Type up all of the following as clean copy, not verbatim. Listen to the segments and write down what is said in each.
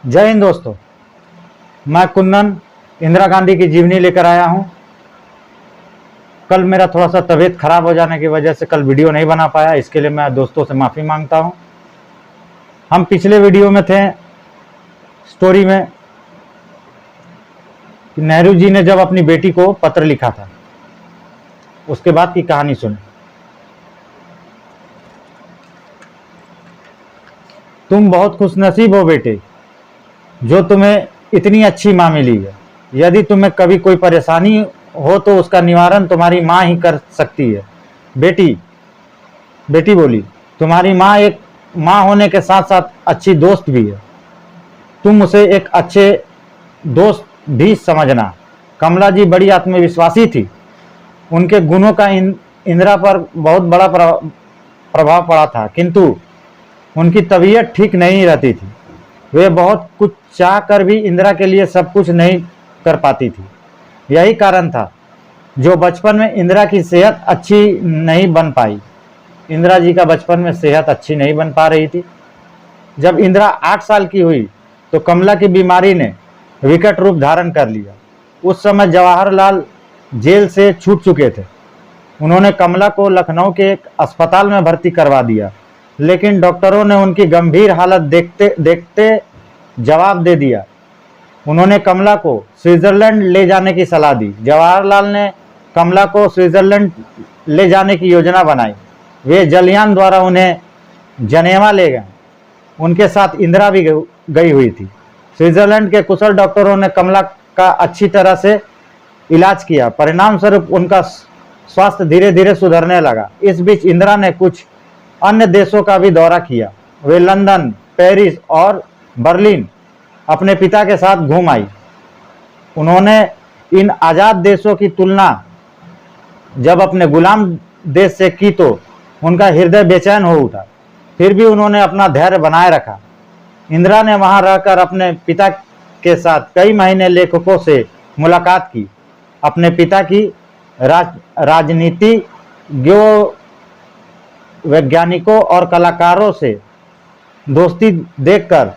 जय हिंद दोस्तों। मैं कुंदन इंदिरा गांधी की जीवनी लेकर आया हूं। कल मेरा थोड़ा सा तबीयत खराब हो जाने की वजह से कल वीडियो नहीं बना पाया, इसके लिए मैं दोस्तों से माफ़ी मांगता हूं। हम पिछले वीडियो में थे स्टोरी में कि नेहरू जी ने जब अपनी बेटी को पत्र लिखा था, उसके बाद की कहानी सुने। तुम बहुत खुशनसीब हो बेटे, जो तुम्हें इतनी अच्छी माँ मिली है। यदि तुम्हें कभी कोई परेशानी हो तो उसका निवारण तुम्हारी माँ ही कर सकती है। बेटी बोली, तुम्हारी माँ एक माँ होने के साथ साथ अच्छी दोस्त भी है। तुम उसे एक अच्छे दोस्त भी समझना। कमला जी बड़ी आत्मविश्वासी थी। उनके गुणों का इंदिरा पर बहुत बड़ा प्रभाव पड़ा था, किंतु उनकी तबीयत ठीक नहीं रहती थी। वे बहुत कुछ चाह कर भी इंदिरा के लिए सब कुछ नहीं कर पाती थी। यही कारण था जो बचपन में इंदिरा की सेहत अच्छी नहीं बन पाई। इंदिरा जी का बचपन में सेहत अच्छी नहीं बन पा रही थी। जब इंदिरा 8 साल की हुई तो कमला की बीमारी ने विकट रूप धारण कर लिया। उस समय जवाहरलाल जेल से छूट चुके थे। उन्होंने कमला को लखनऊ के एक अस्पताल में भर्ती करवा दिया, लेकिन डॉक्टरों ने उनकी गंभीर हालत देखते देखते जवाब दे दिया। उन्होंने कमला को स्विट्जरलैंड ले जाने की सलाह दी। जवाहरलाल ने कमला को स्विट्जरलैंड ले जाने की योजना बनाई। वे जलियान द्वारा उन्हें जनेवा ले गए। उनके साथ इंदिरा भी गई हुई थी। स्विट्जरलैंड के कुशल डॉक्टरों ने कमला का अच्छी तरह से इलाज किया। परिणाम स्वरूप उनका स्वास्थ्य धीरे धीरे सुधरने लगा। इस बीच इंदिरा ने कुछ अन्य देशों का भी दौरा किया। वे लंदन, पेरिस और बर्लिन अपने पिता के साथ घूम आई। उन्होंने इन आज़ाद देशों की तुलना जब अपने गुलाम देश से की तो उनका हृदय बेचैन हो उठा। फिर भी उन्होंने अपना धैर्य बनाए रखा। इंदिरा ने वहां रहकर अपने पिता के साथ कई महीने लेखकों से मुलाकात की। अपने पिता की राजनीतिज्ञों, वैज्ञानिकों और कलाकारों से दोस्ती देखकर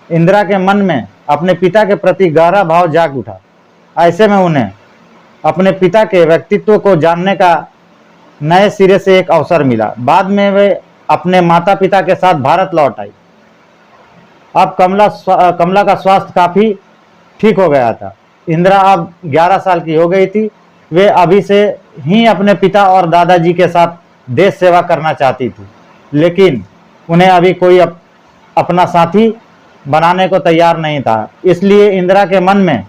इंदिरा के मन में अपने पिता के प्रति गहरा भाव जाग उठा। ऐसे में उन्हें अपने पिता के व्यक्तित्व को जानने का नए सिरे से एक अवसर मिला। बाद में वे अपने माता पिता के साथ भारत लौट आई। अब कमला का स्वास्थ्य काफ़ी ठीक हो गया था। इंदिरा अब 11 साल की हो गई थी। वे अभी से ही अपने पिता और दादाजी के साथ देश सेवा करना चाहती थी, लेकिन उन्हें अभी कोई अपना साथी बनाने को तैयार नहीं था। इसलिए इंदिरा के मन में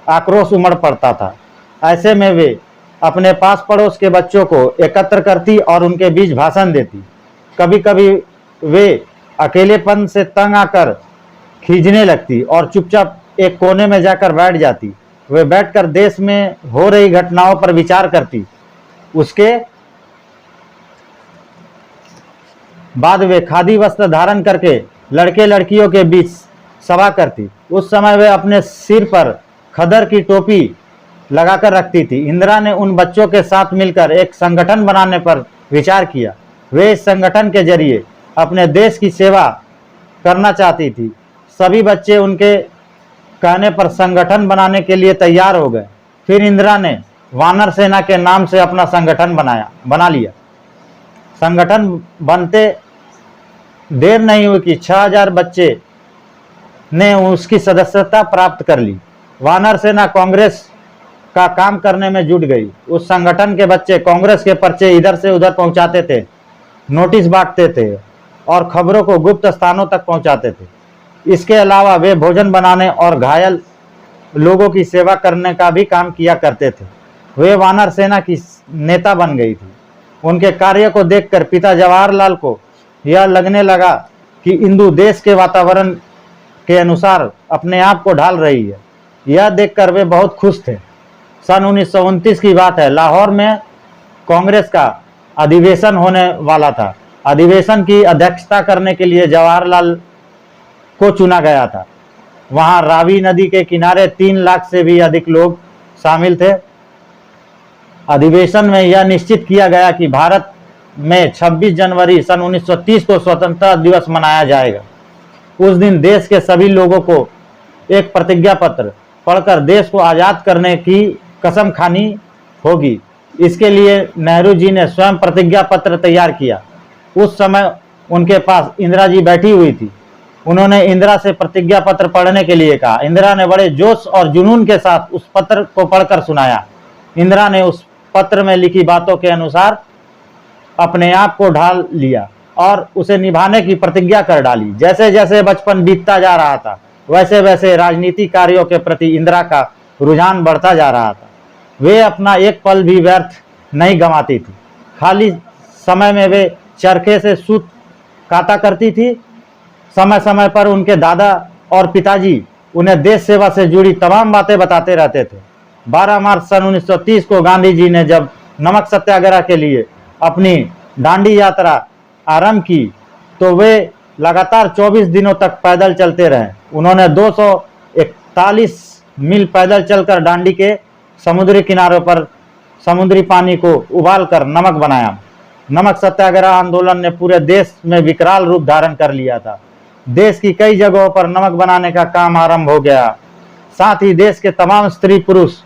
आक्रोश उमड़ पड़ता था। ऐसे में वे अपने पास पड़ोस के बच्चों को एकत्र करती और उनके बीच भाषण देती। कभी कभी वे अकेलेपन से तंग आकर खींचने लगती और चुपचाप एक कोने में जाकर बैठ जाती। वे बैठकर देश में हो रही घटनाओं पर विचार करती। उसके बाद वे खादी वस्त्र धारण करके लड़के लड़कियों के बीच सभा करती। उस समय वे अपने सिर पर खदर की टोपी लगाकर रखती थी। इंदिरा ने उन बच्चों के साथ मिलकर एक संगठन बनाने पर विचार किया। वे इस संगठन के जरिए अपने देश की सेवा करना चाहती थी। सभी बच्चे उनके कहने पर संगठन बनाने के लिए तैयार हो गए। फिर इंदिरा ने वानर सेना के नाम से अपना संगठन बना लिया। संगठन बनते देर नहीं हुई कि 6000 बच्चे ने उसकी सदस्यता प्राप्त कर ली। वानर सेना कांग्रेस का काम करने में जुट गई। उस संगठन के बच्चे कांग्रेस के पर्चे इधर से उधर पहुंचाते थे, नोटिस बांटते थे और खबरों को गुप्त स्थानों तक पहुंचाते थे। इसके अलावा वे भोजन बनाने और घायल लोगों की सेवा करने का भी काम किया करते थे। वे वानर सेना की नेता बन गई थी। उनके कार्य को देखकर पिता जवाहरलाल को यह लगने लगा कि इंदु देश के वातावरण के अनुसार अपने आप को ढाल रही है। यह देखकर वे बहुत खुश थे। सन 1929 की बात है। लाहौर में कांग्रेस का अधिवेशन होने वाला था। अधिवेशन की अध्यक्षता करने के लिए जवाहरलाल को चुना गया था। वहां रावी नदी के किनारे 3 लाख से भी अधिक लोग शामिल थे। अधिवेशन में यह निश्चित किया गया कि भारत में 26 जनवरी सन 1930 को स्वतंत्रता दिवस मनाया जाएगा। उस दिन देश के सभी लोगों को एक प्रतिज्ञा पत्र पढ़कर देश को आज़ाद करने की कसम खानी होगी। इसके लिए नेहरू जी ने स्वयं प्रतिज्ञा पत्र तैयार किया। उस समय उनके पास इंदिरा जी बैठी हुई थी। उन्होंने इंदिरा से प्रतिज्ञा पत्र पढ़ने के लिए कहा। इंदिरा ने बड़े जोश और जुनून के साथ उस पत्र को पढ़कर सुनाया। इंदिरा ने उस पत्र में लिखी बातों के अनुसार अपने आप को ढाल लिया और उसे निभाने की प्रतिज्ञा कर डाली। जैसे जैसे बचपन बीतता जा रहा था, वैसे वैसे राजनीतिक कार्यों के प्रति इंदिरा का रुझान बढ़ता जा रहा था। वे अपना एक पल भी व्यर्थ नहीं गंवाती थी। खाली समय में वे चरखे से सूत काटा करती थी। समय समय पर उनके दादा और पिताजी उन्हें देश सेवा से जुड़ी तमाम बातें बताते रहते थे। 12 मार्च सन 1930 को गांधी जी ने जब नमक सत्याग्रह के लिए अपनी दांडी यात्रा आरंभ की तो वे लगातार 24 दिनों तक पैदल चलते रहे। उन्होंने 241 मील पैदल चलकर दांडी के समुद्री किनारों पर समुद्री पानी को उबालकर नमक बनाया। नमक सत्याग्रह आंदोलन ने पूरे देश में विकराल रूप धारण कर लिया था। देश की कई जगहों पर नमक बनाने का काम आरंभ हो गया। साथ ही देश के तमाम स्त्री पुरुष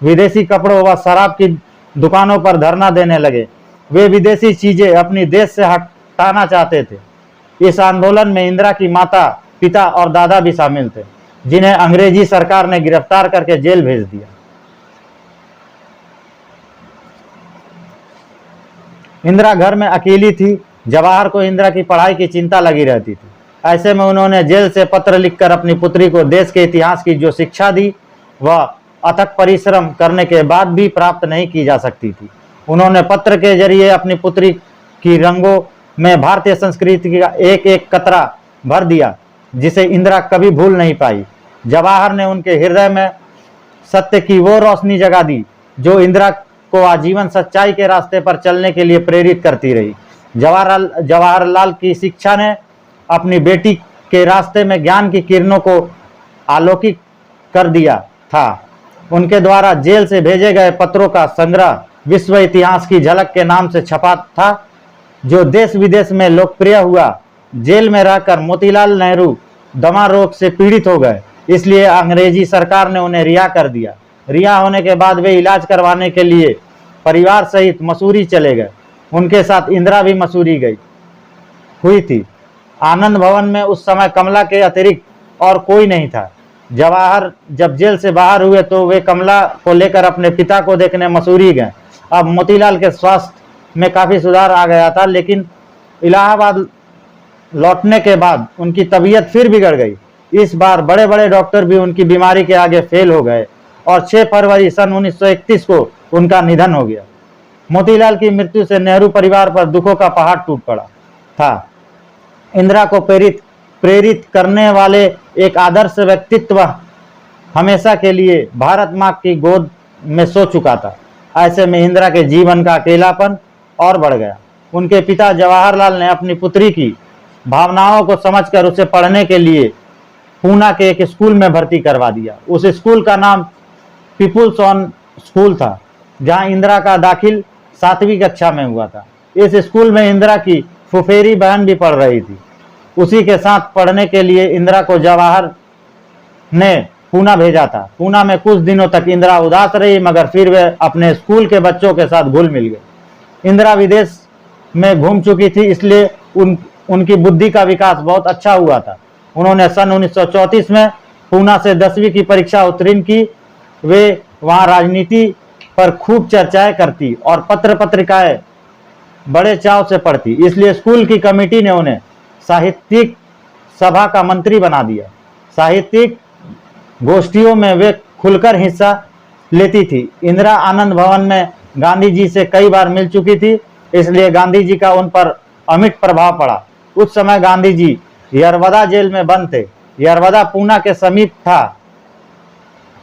विदेशी कपड़ों व शराब की दुकानों पर धरना देने लगे। वे विदेशी चीजें अपनी देश से हटाना चाहते थे। इस आंदोलन में इंदिरा की माता, पिता और दादा भी शामिल थे, जिन्हें अंग्रेजी सरकार ने गिरफ्तार करके जेल भेज दिया। इंदिरा घर में अकेली थी। जवाहर को इंदिरा की पढ़ाई की चिंता लगी रहती थी। ऐसे में उन्होंने जेल से पत्र लिखकर अपनी पुत्री को देश के इतिहास की जो शिक्षा दी वह अथक परिश्रम करने के बाद भी प्राप्त नहीं की जा सकती थी। उन्होंने पत्र के जरिए अपनी पुत्री की रंगों में भारतीय संस्कृति का एक एक कतरा भर दिया, जिसे इंदिरा कभी भूल नहीं पाई। जवाहर ने उनके हृदय में सत्य की वो रोशनी जगा दी जो इंदिरा को आजीवन सच्चाई के रास्ते पर चलने के लिए प्रेरित करती रही। जवाहरलाल की शिक्षा ने अपनी बेटी के रास्ते में ज्ञान की किरणों को आलोकित कर दिया था। उनके द्वारा जेल से भेजे गए पत्रों का संग्रह विश्व इतिहास की झलक के नाम से छपा था, जो देश विदेश में लोकप्रिय हुआ। जेल में रहकर मोतीलाल नेहरू दमा रोग से पीड़ित हो गए, इसलिए अंग्रेजी सरकार ने उन्हें रिहा कर दिया। रिहा होने के बाद वे इलाज करवाने के लिए परिवार सहित मसूरी चले गए। उनके साथ इंदिरा भी मसूरी हुई थी। आनंद भवन में उस समय कमला के अतिरिक्त और कोई नहीं था। जवाहर जब जेल से बाहर हुए तो वे कमला को लेकर अपने पिता को देखने मसूरी गए। अब मोतीलाल के स्वास्थ्य में काफ़ी सुधार आ गया था, लेकिन इलाहाबाद लौटने के बाद उनकी तबीयत फिर बिगड़ गई। इस बार बड़े बड़े डॉक्टर भी उनकी बीमारी के आगे फेल हो गए और 6 फरवरी सन 1931 को उनका निधन हो गया। मोतीलाल की मृत्यु से नेहरू परिवार पर दुखों का पहाड़ टूट पड़ा था। इंदिरा को प्रेरित करने वाले एक आदर्श व्यक्तित्व हमेशा के लिए भारत माँ की गोद में सो चुका था। ऐसे में इंदिरा के जीवन का अकेलापन और बढ़ गया। उनके पिता जवाहरलाल ने अपनी पुत्री की भावनाओं को समझकर उसे पढ़ने के लिए पूना के एक स्कूल में भर्ती करवा दिया। उस स्कूल का नाम पीपुल्स ऑन स्कूल था, जहां इंदिरा का दाखिल 7वीं कक्षा में हुआ था। इस स्कूल में इंदिरा की फुफेरी बहन भी पढ़ रही थी। उसी के साथ पढ़ने के लिए इंदिरा को जवाहर ने पूना भेजा था। पूना में कुछ दिनों तक इंदिरा उदास रही, मगर फिर वे अपने स्कूल के बच्चों के साथ घुल मिल गए। इंदिरा विदेश में घूम चुकी थी, इसलिए उनकी बुद्धि का विकास बहुत अच्छा हुआ था। उन्होंने सन 1934 में पूना से 10वीं की परीक्षा उत्तीर्ण की। वे वहाँ राजनीति पर खूब चर्चाएं करती और पत्र पत्रिकाएं बड़े चाव से पढ़ती, इसलिए स्कूल की कमेटी ने उन्हें साहित्यिक सभा का मंत्री बना दिया। साहित्यिक गोष्ठियों में वे खुलकर हिस्सा लेती थी। इंदिरा आनंद भवन में गांधी जी से कई बार मिल चुकी थी, इसलिए गांधी जी का उन पर अमिट प्रभाव पड़ा। उस समय गांधी जी यरवदा जेल में बंद थे। यरवदा पूना के समीप था।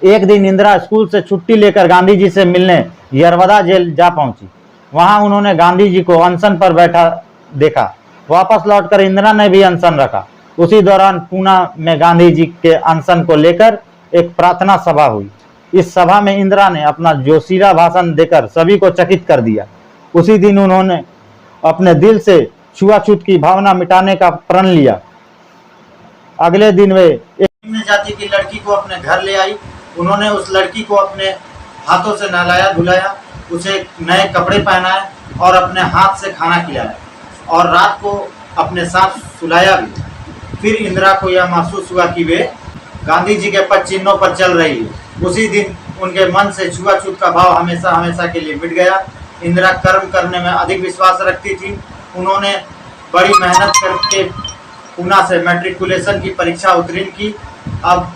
एक दिन इंदिरा स्कूल से छुट्टी लेकर गांधी जी से मिलने यरवदा जेल जा पहुंची। वहां उन्होंने गांधी जी को अनशन पर बैठा देखा। वापस लौटकर इंदिरा ने भी अनशन रखा। उसी दौरान पूना में गांधी जी के अनशन को लेकर एक प्रार्थना सभा हुई। इस सभा में इंदिरा ने अपना जोशीला भाषण देकर सभी को चकित कर दिया। उसी दिन उन्होंने अपने दिल से छुआछूत की भावना मिटाने का प्रण लिया। अगले दिन वे एक निम्न जाति की लड़की को अपने घर ले आई। उन्होंने उस लड़की को अपने हाथों से नहलाया धुलाया, उसे नए कपड़े पहनाए और अपने हाथ से खाना खिलाया और रात को अपने साथ सुलाया भी। फिर इंदिरा को यह महसूस हुआ कि वे गांधी जी के पद चिन्हों पर चल रही है। उसी दिन उनके मन से छुआछूत का भाव हमेशा हमेशा के लिए मिट गया। इंदिरा कर्म करने में अधिक विश्वास रखती थी। उन्होंने बड़ी मेहनत करके पूना से मैट्रिकुलेशन की परीक्षा उत्तीर्ण की। अब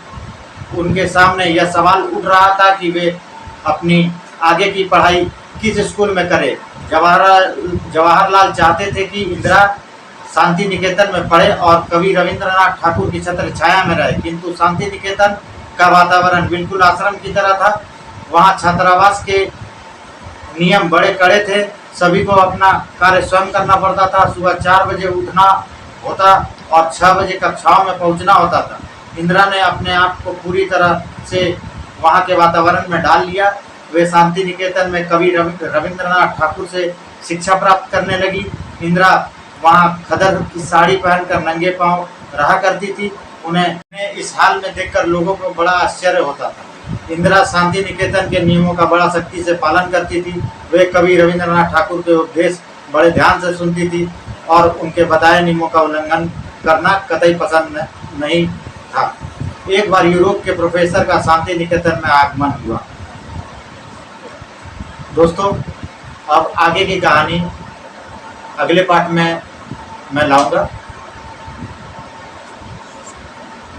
उनके सामने यह सवाल उठ रहा था कि वे अपनी आगे की पढ़ाई किस स्कूल में करें। जवाहरलाल चाहते थे कि इंदिरा शांति निकेतन में पढ़े और कवि रविंद्रनाथ ठाकुर की छत्र छाया में रहे, किंतु शांति निकेतन का वातावरण बिल्कुल आश्रम की तरह था। वहाँ छात्रावास के नियम बड़े कड़े थे। सभी को अपना कार्य स्वयं करना पड़ता था। सुबह 4 बजे उठना होता और 6 बजे कक्षाओं में पहुँचना होता था। इंदिरा ने अपने आप को पूरी तरह से वहाँ के वातावरण में डाल लिया। वे शांति निकेतन में कवि रविंद्रनाथ ठाकुर से शिक्षा प्राप्त करने लगी। इंदिरा वहाँ खदर की साड़ी पहनकर नंगे पांव रहा करती थी। उन्हें इस हाल में देखकर लोगों को बड़ा आश्चर्य होता था। इंदिरा शांति निकेतन के नियमों का बड़ा सख्ती से पालन करती थी। वे कवि रविंद्रनाथ ठाकुर के उपदेश बड़े ध्यान से सुनती थी और उनके बताए नियमों का उल्लंघन करना कतई पसंद नहीं था। एक बार यूरोप के प्रोफेसर का शांति निकेतन में आगमन हुआ। दोस्तों, अब आगे की कहानी अगले पार्ट में मैं लाऊंगा।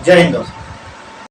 जय हिंद दोस्तों।